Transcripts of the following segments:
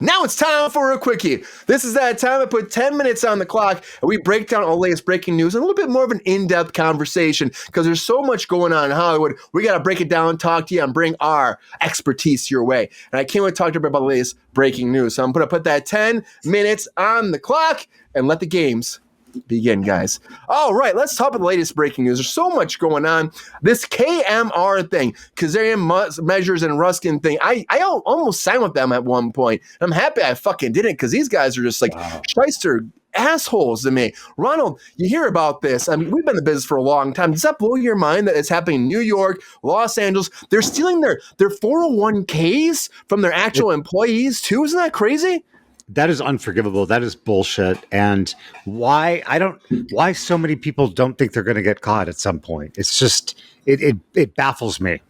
Now it's time for a quickie. This is that time I put 10 minutes on the clock and we break down all the latest breaking news and a little bit more of an in-depth conversation because there's so much going on in Hollywood. We got to break it down, talk to you, and bring our expertise your way. And I can't wait to talk to you about the latest breaking news. So I'm going to put that 10 minutes on the clock and let the games begin, guys. All right, let's talk about the latest breaking news. There's so much going on. This KMR thing, Kazarian Measures and Ruskin thing, I almost signed with them at one point. I'm happy I fucking didn't because these guys are just like shyster assholes to me. Ronald, you hear about this. I mean, we've been in the business for a long time. Does that blow your mind that it's happening in New York, Los Angeles? They're stealing their 401ks from their actual employees too. Isn't that crazy? That is unforgivable. That is bullshit. And why so many people don't think they're going to get caught at some point. It's just, it baffles me.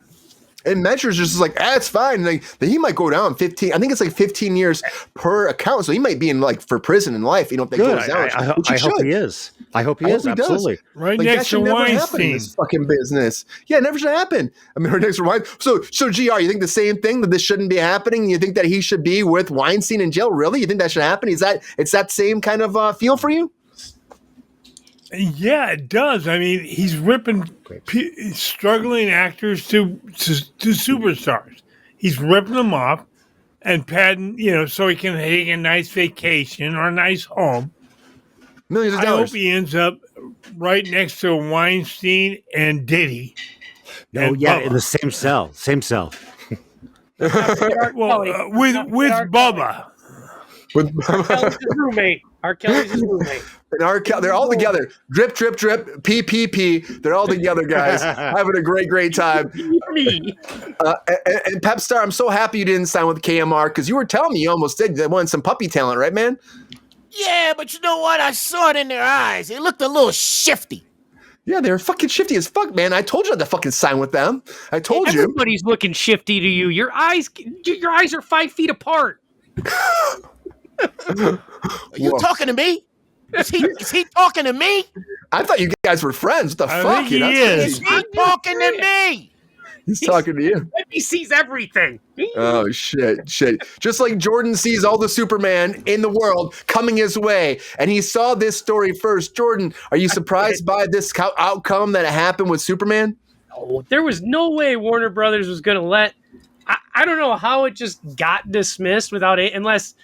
And Measures just like, it's fine. Like, he might go down 15. I think it's like 15 years per account. So he might be in like for prison in life. You know, if they go down. I hope he is. I hope he is. Absolutely. Right like, next to Weinstein. In this fucking business. Yeah, it never should happen. I mean, right next to Weinstein. So GR, you think the same thing, that this shouldn't be happening? You think that he should be with Weinstein in jail? Really? You think that should happen? It's that same kind of feel for you? Yeah, it does. I mean, he's ripping struggling actors to superstars. He's ripping them off and padding, so he can take a nice vacation or a nice home. Millions of I dollars. hope he ends up right next to Weinstein and Diddy. No, yeah, in the same cell. Well, with Bubba. With R. Kelly's his roommate. And they're all together. Drip, drip, drip. PPP. They're all together, guys. Having a great time. And Pep Star, I'm so happy you didn't sign with KMR because you were telling me you almost did. They wanted some puppy talent, right, man? Yeah, but you know what? I saw it in their eyes. It looked a little shifty. Yeah, they're fucking shifty as fuck, man. I told you not to fucking sign with them. I told you. Everybody's looking shifty to you. Your eyes are 5 feet apart. Are you talking to me? Is he talking to me? I thought you guys were friends. What the I fuck? think he is. Is he talking to me? He's talking to you. He sees everything. Oh, shit. Just like Jordan sees all the Superman in the world coming his way, and he saw this story first. Jordan, are you surprised by this outcome that happened with Superman? Oh, there was no way Warner Brothers was going to let... I don't know how it just got dismissed without it, unless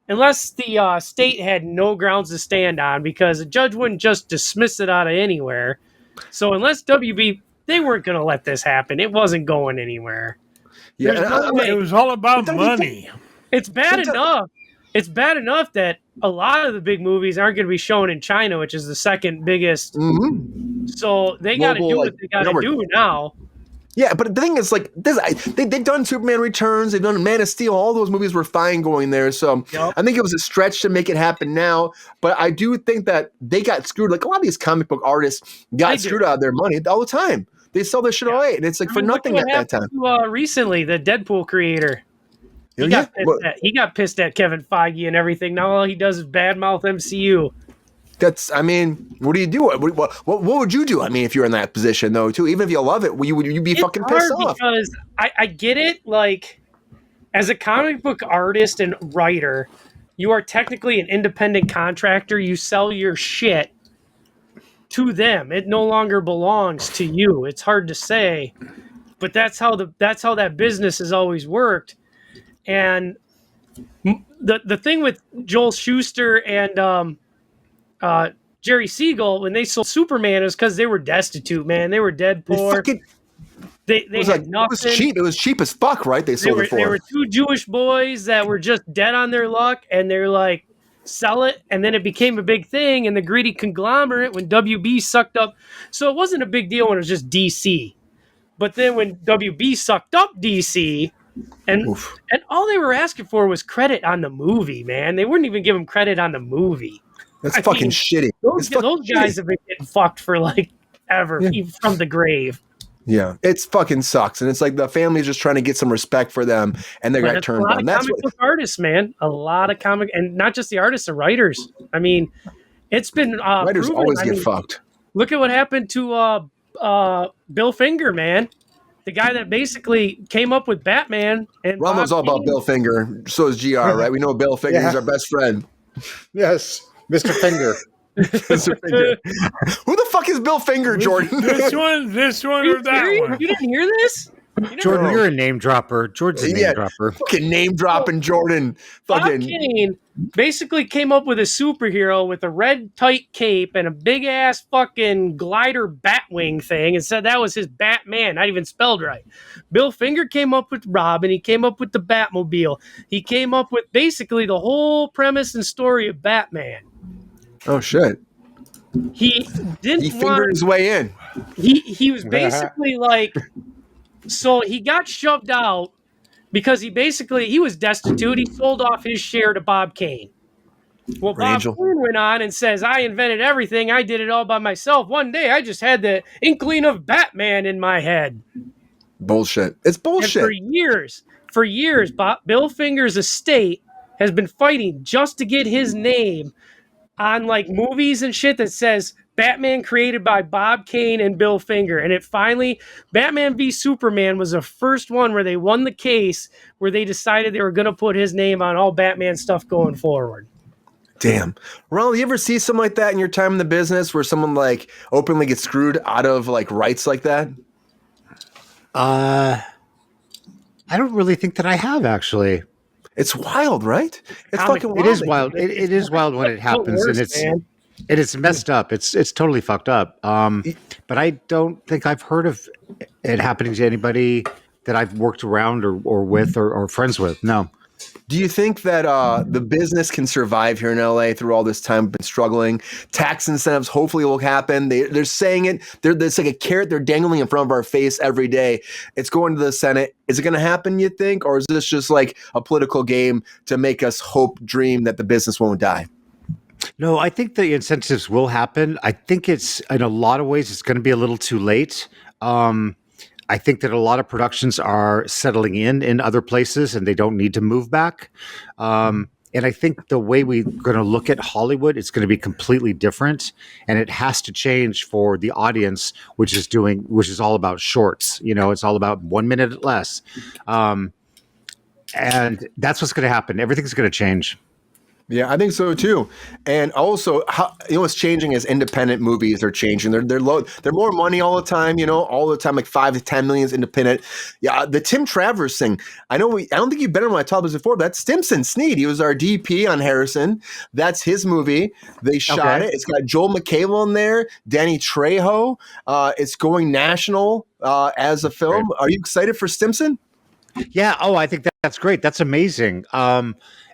the state had no grounds to stand on, because a judge wouldn't just dismiss it out of anywhere. So unless WB... They weren't going to let this happen. It wasn't going anywhere. Yeah, It was all about money. It's bad enough. It's bad enough that a lot of the big movies aren't going to be shown in China, which is the second biggest. Mm-hmm. So they got to do what they got to do now. Yeah, but the thing is, like, they've done Superman Returns, they've done Man of Steel, all those movies were fine going there. So I think it was a stretch to make it happen now. But I do think that they got screwed. Like, a lot of these comic book artists got screwed out of their money all the time. They sell their shit away, and it's like for nothing at that time. Recently, the Deadpool creator, he got pissed at Kevin Feige and everything. Now all he does is badmouth MCU. What do you do? What would you do? I mean, if you're in that position, though, too, even if you love it, you'd be fucking pissed off. Because I get it. Like, as a comic book artist and writer, you are technically an independent contractor. You sell your shit to them. It no longer belongs to you. It's hard to say, but that's how that business has always worked. And the thing with Joel Shuster and Jerry Siegel, when they sold Superman, is because they were destitute, man. They were dead poor. They had nothing. It was cheap. It was cheap as fuck, right? They sold it for. They were two Jewish boys that were just dead on their luck, and they're like, sell it, and then it became a big thing, and the greedy conglomerate when WB sucked up. So it wasn't a big deal when it was just DC. But then when WB sucked up DC, and all they were asking for was credit on the movie, man. They wouldn't even give them credit on the movie. That's fucking shitty. Those guys have been getting fucked for like ever, even from the grave. Yeah, it's fucking sucks, and it's like the family's just trying to get some respect for them, and they got turned on. That's comic book artists, man. A lot of comic, and not just the artists, the writers. I mean, it's been writers always get fucked. Look at what happened to Bill Finger, man. the guy that basically came up with Batman. And Ron knows Bob all about Kane. Bill Finger. So is GR, right? We know Bill Finger. Yeah. He's our best friend. Yes, Mr. Finger. Mr. Finger. Who the fuck is Bill Finger, Jordan? This one, or that Serious? one. You didn't hear this? Jordan, you're a name dropper. Jordan's a name Yeah. dropper. Fucking name dropping Jordan. Bob Fucking Kane basically came up with a superhero with a red tight cape and a big ass fucking glider batwing thing and said that was his Batman, not even spelled right. Bill Finger came up with Robin. He came up with the Batmobile. He came up with basically the whole premise and story of Batman. oh shit. He didn't He want fingered his way in. he was basically like, so he got shoved out because he was destitute. He sold off his share to Bob Kane. Well, Bob Angel. Kane went on and says, I invented everything. I did it all by myself. One day I just had the inkling of Batman in my head. Bullshit. It's And bullshit. for years, Bill Finger's estate has been fighting just to get his name on like movies and shit that says Batman created by Bob Kane and Bill Finger. And it finally, Batman v Superman was the first one where they won the case where they decided they were going to put his name on all Batman stuff going forward. Damn. Ronald, you ever see something like that in your time in the business where someone like openly gets screwed out of like rights like that? I don't really think that I have, actually. It's wild, right? It's Comic- fucking It wild. is wild. It is wild when it happens, and it's messed up. It's totally fucked up. But I don't think I've heard of it happening to anybody that I've worked around or with or friends with. No. Do you think that the business can survive here in LA through all this time? Been struggling. Tax incentives hopefully will happen. They're saying it. It's like a carrot they're dangling in front of our face every day. It's going to the Senate. Is it going to happen, you think? Or is this just like a political game to make us hope, dream that the business won't die? No, I think the incentives will happen. I think it's in a lot of ways it's going to be a little too late. I think that a lot of productions are settling in other places and they don't need to move back. And I think the way we're going to look at Hollywood is going to be completely different, and it has to change for the audience, which is all about shorts. You know, it's all about 1 minute less. And that's what's going to happen. Everything's going to change. Yeah, I think so too. And also, what's changing is independent movies are changing. They're low. They're more money all the time. All the time, like 5 to 10 million is independent. Yeah, the Tim Travers thing. I know. I don't think you've been on my talk this before. But that's Stimson Sneed. He was our DP on Harrison. That's his movie. They shot it. It's got Joel McHale in there. Danny Trejo. It's going national as a film. Great. Are you excited for Stimson? Yeah. Oh, I think that's great. That's amazing.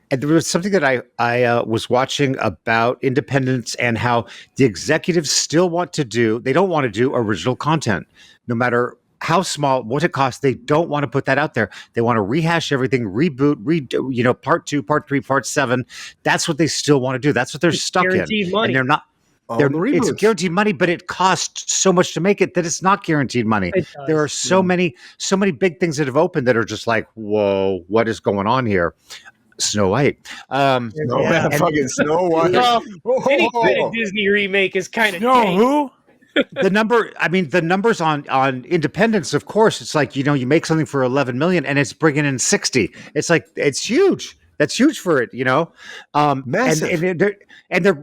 And there was something that I was watching about independence and how the executives still want to do. They don't want to do original content, no matter how small, what it costs. They don't want to put that out there. They want to rehash everything, reboot, redo. Part 2, Part 3, Part 7. That's what they still want to do. That's what they're stuck in, money. and they're not. It's guaranteed money, but it costs so much to make it that it's not guaranteed money. There are so many big things that have opened that are just like, whoa, what is going on here? Snow White. Fucking Snow White. Well, any kind of Disney remake is kind of Who? The numbers on Independence, of course, it's like, you make something for 11 million and it's bringing in 60. It's like, it's huge. That's huge for it, Massive. And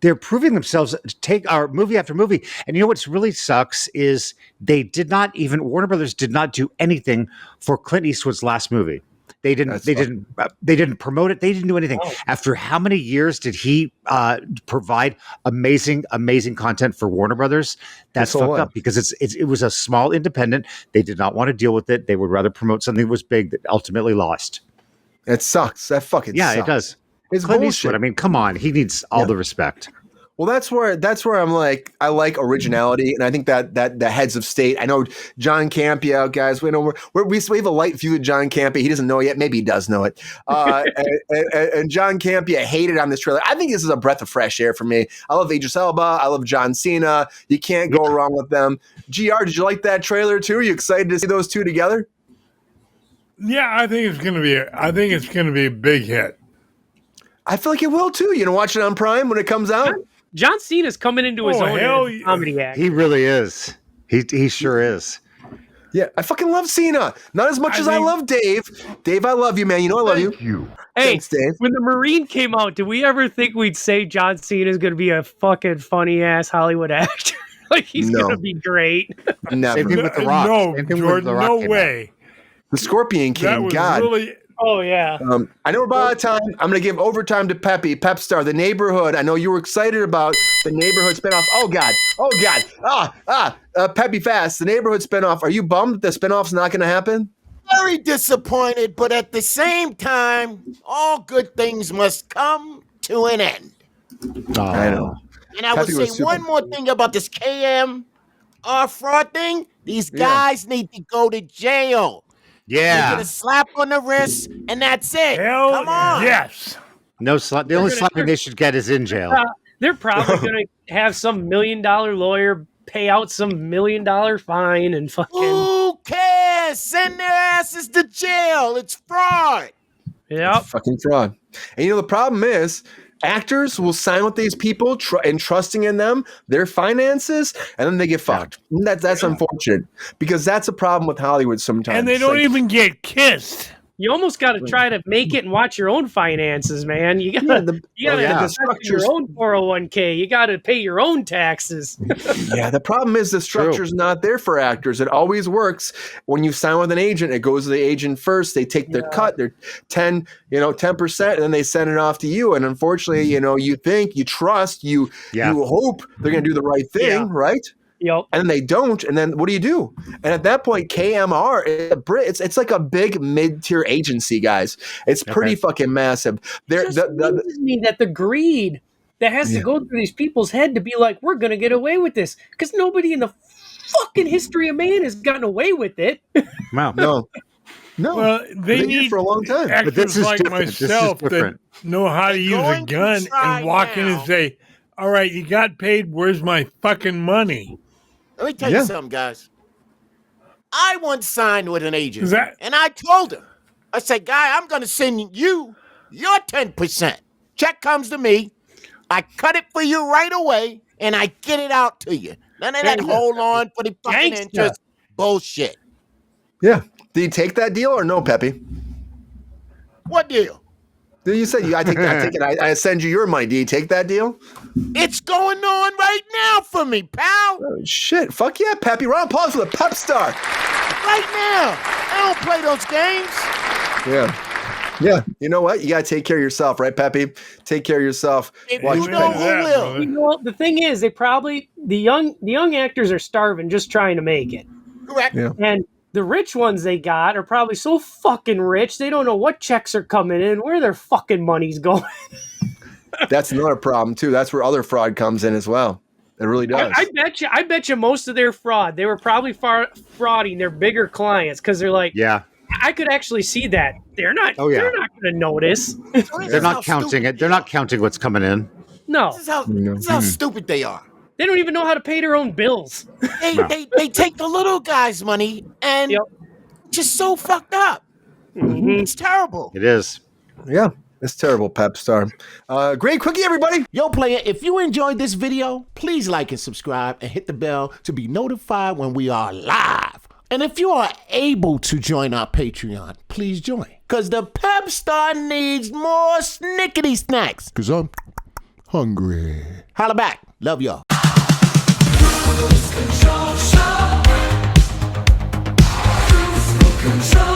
they're proving themselves to take our movie after movie. And what's really sucks is Warner Brothers did not do anything for Clint Eastwood's last movie. They didn't promote it. They didn't do anything. Oh. After how many years did he provide amazing content for Warner Brothers? That's fucked up because it was a small independent. They did not want to deal with it. They would rather promote something that was big that ultimately lost. It sucks. That fucking sucks. It does. It's Clint bullshit. Eastwood, I mean, come on. He needs all the respect. Well, that's where I'm like, I like originality, and I think that the heads of state. I know John Campea, guys. We have a light view of John Campea. He doesn't know it yet. Maybe he does know it. And John Campea hated on this trailer. I think this is a breath of fresh air for me. I love Idris Elba. I love John Cena. You can't go wrong with them. GR, did you like that trailer too? Are you excited to see those two together? Yeah, I think it's gonna be a big hit. I feel like it will too. Watch it on Prime when it comes out. John Cena's coming into his own hell as a comedy act. He really is. He sure is. Yeah, I fucking love Cena. Not as much as I mean- love Dave. Dave, I love you, man. You know I love you. Hey, Thanks, Dave. when the Marine came out, did we ever think we'd say John Cena is going to be a fucking funny ass Hollywood actor? Like he's No. going to be great. Never. Same thing with The Rock. No, Same thing when Jordan, The Rock no came out. way. The Scorpion That King. was God. really. Oh yeah. I know we're about out of time. I'm going to give overtime to Peppy, Pep Star, The Neighborhood. I know you were excited about The Neighborhood spinoff. Oh, God. Peppy Fast, The Neighborhood spinoff. Are you bummed the spinoff's not going to happen? Very disappointed, but at the same time, all good things must come to an end. I know. And I will Peppy was say super- one more thing about this KM fraud thing. These guys need to go to jail. They Yeah. get a slap on the wrist, and that's it. Hell Come on. yes. No slap. The only slapping they should get is in jail. They're probably going to have some $1 million lawyer pay out some $1 million fine and fucking. Who cares? Send their asses to jail. It's fraud. Yep. Fucking fraud. And you know, the problem is actors will sign with these people and trusting in them, their finances, and then they get fucked. And that's unfortunate because that's a problem with Hollywood sometimes. And they It's don't like, even get kissed. You almost got to try to make it and watch your own finances, man. You got Yeah, to the- you got to yeah. invest in your own 401k. You got to pay your own taxes. Yeah, the problem is the structure's not there for actors. It always works when you sign with an agent. It goes to the agent first. They take their cut, their 10%, and then they send it off to you. And unfortunately, you think, you trust, you hope they're going to do the right thing, Yeah. right? Yep. And they don't, and then what do you do? And at that point, KMR, it's like a big mid-tier agency, guys. It's pretty fucking massive. It just amazes me that the greed that has to go through these people's head to be like, we're going to get away with this. Because nobody in the fucking history of man has gotten away with it. Wow. No. Well, they did need for a long time. actors this is like different. This is myself that different. know how to They're use a going to gun try and walk in now. and say, all right, you got paid. Where's my fucking money? Let me tell you something, guys. I once signed with an agent, Is that- and I told him, I said, guy, I'm going to send you your 10%. Check comes to me. I cut it for you right away, and I get it out to you. None of that hold on for the fucking Gangsta. interest bullshit. Yeah. Did you take that deal or no, Peppy? What deal? You said I take it. I send you your money. Do you take that deal? It's going on right now for me, pal. Oh, shit. Fuck yeah, Peppy. Round of applause for the Pep Star. Right now. I don't play those games. Yeah. Yeah. You know what? You got to take care of yourself, right, Peppy? Take care of yourself. If Watch you your know back. who Yeah, will. brother. You know, the thing is, they probably, the young actors are starving just trying to make it. Correct. Yeah. And the rich ones they got are probably so fucking rich, they don't know what checks are coming in, where their fucking money's going. That's another problem, too. That's where other fraud comes in as well. It really does. I bet you most of their fraud, they were probably frauding their bigger clients because they're like, Yeah. I could actually see that. They're not. Oh, yeah. They're not going to notice. They're not counting it. They're not counting what's coming in. No, This is how stupid they are. they don't even know how to pay their own bills. They take the little guy's money and Yep. just so fucked up. It's terrible. It is. Yeah. It's terrible, Pep Star. Great quickie, everybody. Yo, player, if you enjoyed this video, please like and subscribe and hit the bell to be notified when we are live. And if you are able to join our Patreon, please join. Because the Pep Star needs more snickety snacks. Because I'm hungry. Holla back. Love y'all. Control.